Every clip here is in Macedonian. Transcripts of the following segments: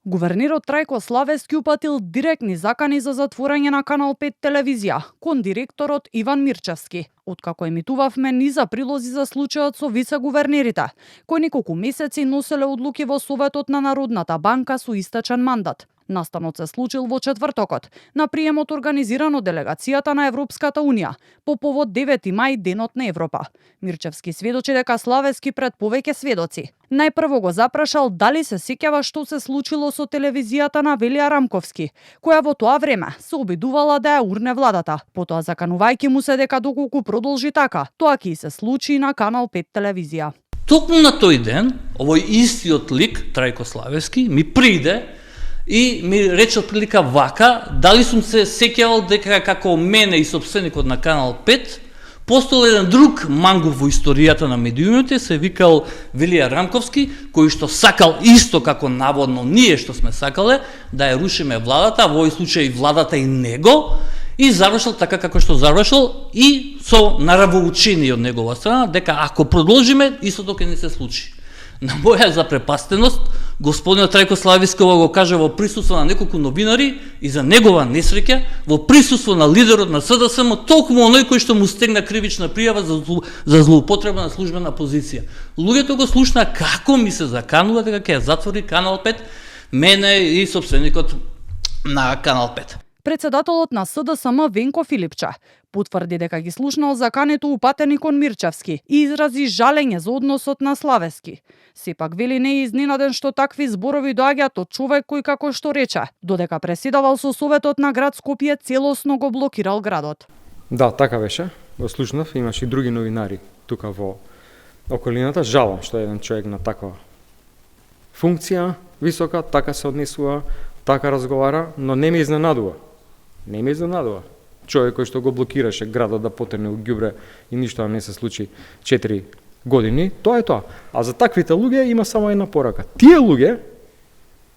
Гувернерот Трајко Славески упатил директни закани за затворање на Канал 5 телевизија кон директорот Иван Мирчевски. Откако емитувавме низа прилози за случајот со вице-гувернерите, кои неколку месеци носеле одлуки во Советот на Народната банка со истечен мандат. Настанот се случил во четвртокот, на приемот организиран од делегацијата на Европската Унија, по повод 9 мај, Денот на Европа. Мирчевски сведочи дека Славески пред повеќе сведоци најпрво го запрашал дали се сеќава што се случило со телевизијата на Велија Рамковски, која во тоа време се обидувала да ја урне владата, потоа заканувајќи му се дека доколку продолжи така, тоа ќе се случи и на Канал 5 телевизија. Токму на тој ден, овој истиот лик, Трајко Славески, ми приде и ми рече прилика вака, дали сум се сеќавал дека како мене и сопственикот на Канал 5, постоел еден друг мангов во историјата на медиумите, се викал Велија Рамковски, кој што сакал исто како наводно ние што сме сакале, да ја рушиме владата, во овој случај владата и него, и завршил така како што завршил и со наравоучение од негова страна, дека ако продолжиме, истото ќе не се случи. На моја запрепастеност, господинот Трајко Славески го каже во присуство на неколку новинари и за негова несреќа, во присуство на лидерот на СДСМ, толкова оној кој што му стегна кривична пријава за злоупотреба на службена позиција. Луѓето го слушна како ми се заканува дека ќе ја затвори Канал 5, мене и сопственикот на Канал 5. Председателот на СДСМ Венко Филипче потврди дека ги слушнал закането упатени кон Мирчевски и изрази жалење за односот на Славески. Сепак вели не е изненаден што такви зборови доаѓаат од човек кој, како што рече, додека преседавал со Советот на град Скопје, целосно го блокирал градот. Да, така беше. Го слушнав, имаше и други новинари тука во околината. Жалам што еден човек на таква функција, висока, така се однесува, така разговара, но не ме изненадува. Не ме изненадува. Човек кој што го блокираше градот да потрне у ѓубре и ништо не се случи 4 години, тоа е тоа. А за таквите луѓе има само една порака. Тие луѓе,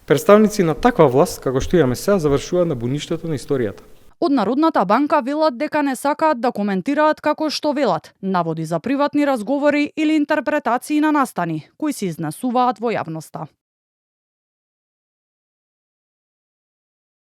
представници на таква власт, како што имаме сега, завршуваат на буништето на историјата. Од Народната банка велат дека не сакаат да коментираат како што велат, наводи за приватни разговори или интерпретации на настани, кои се изнесуваат во јавноста.